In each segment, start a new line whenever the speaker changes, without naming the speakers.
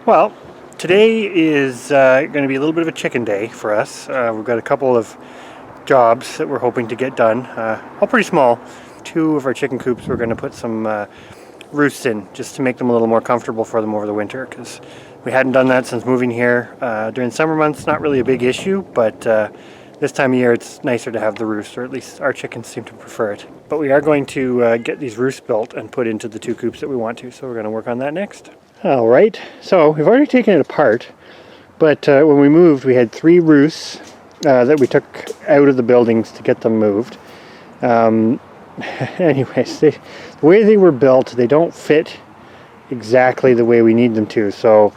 Well, today is going to be a little bit of a chicken day for us. We've got a couple of jobs that we're hoping to get done, all pretty small. Two of our chicken coops we're going to put some roosts in just to make them a little more comfortable for them over the winter, because we hadn't done that since moving here. During summer months, not really a big issue, but this time of year it's nicer to have the roost, or at least our chickens seem to prefer it. But we are going to get these roosts built and put into the two coops that we want to, so we're going to work on that next. All right, so we've already taken it apart, but when we moved we had 3 roosts that we took out of the buildings to get them moved. Anyways, the way they were built, they don't fit exactly the way we need them to, so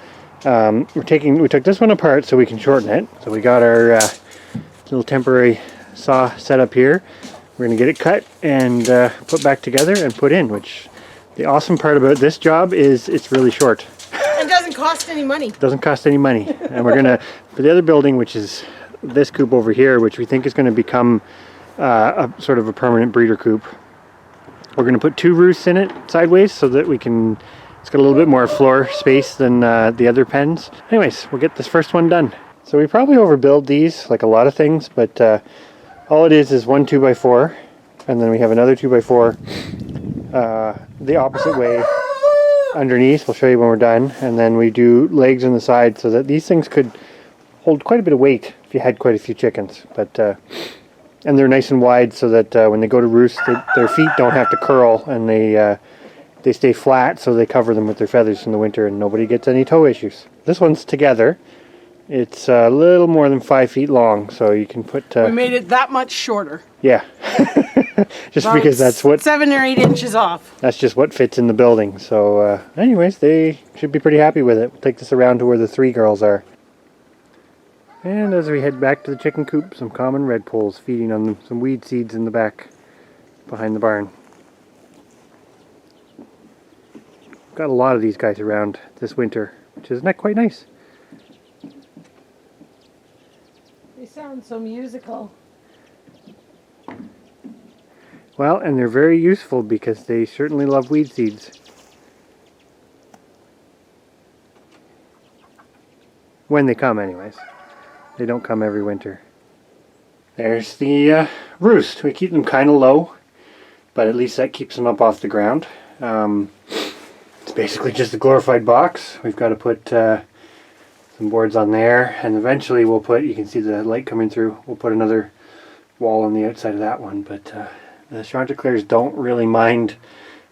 we took this one apart so we can shorten it. So we got our little temporary saw set up here. We're going to get it cut and put back together and put in, which the awesome part about this job is it's really short.
It doesn't cost any money.
Doesn't cost any money. And we're going to, for the other building, which is this coop over here, which we think is going to become a sort of a permanent breeder coop, we're going to put 2 roosts in it sideways so that we can, it's got a little bit more floor space than the other pens. Anyways, we'll get this first one done. So we probably overbuild these like a lot of things, but all it is 1 2x4, and then we have another 2x4 the opposite way underneath. We'll show you when we're done, and then we do legs on the side so that these things could hold quite a bit of weight if you had quite a few chickens. But and they're nice and wide so that when they go to roost, their feet don't have to curl, and they stay flat, so they cover them with their feathers in the winter and nobody gets any toe issues. This one's together. It's a little more than 5 feet long, so you can put...
we made it that much shorter.
Yeah. Just about because that's what...
7 or 8 inches off.
That's just what fits in the building. So anyways, they should be pretty happy with it. We'll take this around to where the 3 girls are. And as we head back to the chicken coop, some common redpolls feeding on some weed seeds in the back behind the barn. Got a lot of these guys around this winter, which is not quite nice.
They sound so musical.
Well, and they're very useful because they certainly love weed seeds. When they come, anyways. They don't come every winter. There's the roost. We keep them kind of low, but at least that keeps them up off the ground. It's basically just a glorified box. We've got to put some boards on there, and eventually we'll put, you can see the light coming through, we'll put another wall on the outside of that one. But the Chanteclers don't really mind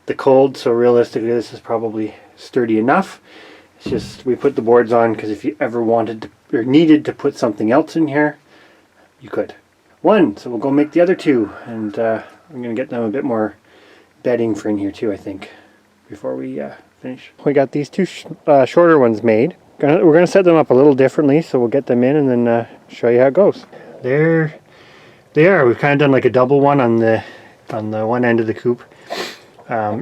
the cold, so realistically this is probably sturdy enough. It's just we put the boards on because if you ever wanted to or needed to put something else in here, you could. So we'll go make the other 2, and I'm going to get them a bit more bedding for in here too, I think, before we finish. We got these 2 shorter ones made. We're going to set them up a little differently, so we'll get them in and then show you how it goes. There they are. We've kind of done like a double one on the one end of the coop,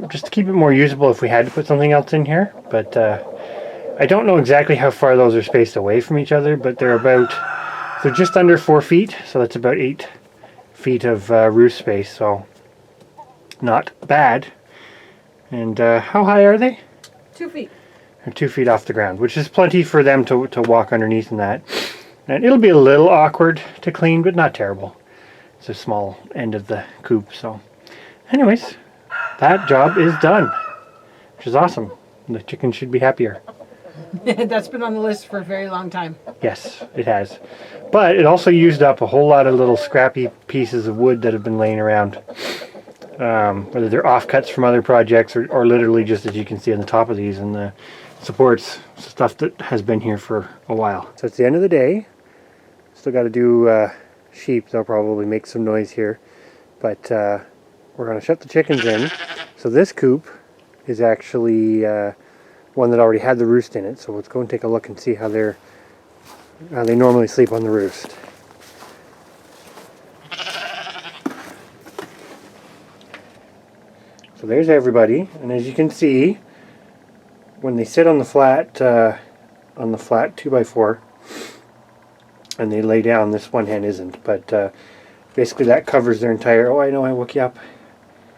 just to keep it more usable if we had to put something else in here. But I don't know exactly how far those are spaced away from each other, but they're just under 4 feet, so that's about 8 feet of roost space, so not bad. And how high are they?
2 feet.
They're 2 feet off the ground, which is plenty for them to walk underneath in that. And it'll be a little awkward to clean, but not terrible. It's a small end of the coop, so anyways, that job is done, which is awesome. The chicken should be happier.
That's been on the list for a very long time.
Yes, it has. But it also used up a whole lot of little scrappy pieces of wood that have been laying around. Whether they're offcuts from other projects or literally just, as you can see on the top of these, and the supports, stuff that has been here for a while. So it's the end of the day. Still got to do sheep. They'll probably make some noise here. But we're going to shut the chickens in. So this coop is actually one that already had the roost in it, so let's go and take a look and see how they normally sleep on the roost. So there's everybody, and as you can see, when they sit on the flat 2x4 and they lay down, this one hen isn't, but basically that covers their entire, oh I know I woke you up,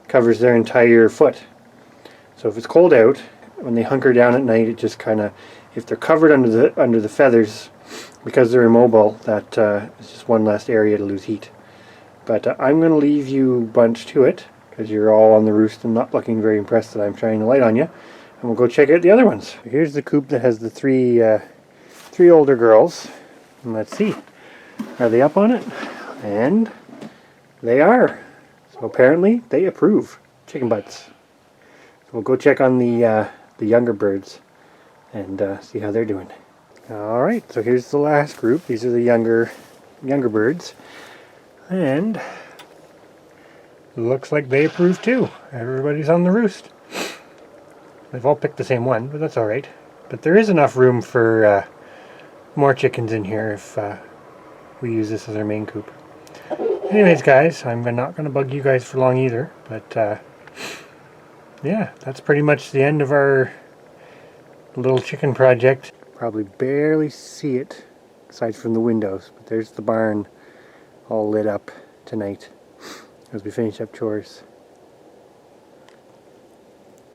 covers their entire foot. So if it's cold out, when they hunker down at night, it just kind of, if they're covered under the feathers, because they're immobile, that is just one less area to lose heat. But I'm going to leave you bunch to it, because you're all on the roost and not looking very impressed that I'm shining a light on you. And we'll go check out the other ones. Here's the coop that has the three older girls. And let's see. Are they up on it? And they are. So apparently they approve. Chicken butts. So we'll go check on the younger birds and see how they're doing. Alright, so here's the last group. These are the younger birds. And looks like they approve too. Everybody's on the roost. They've all picked the same one, but that's alright. But there is enough room for more chickens in here if we use this as our main coop. Anyways, guys, I'm not going to bug you guys for long either, but yeah, that's pretty much the end of our little chicken project. Probably barely see it aside from the windows, but there's the barn all lit up tonight as we finish up chores.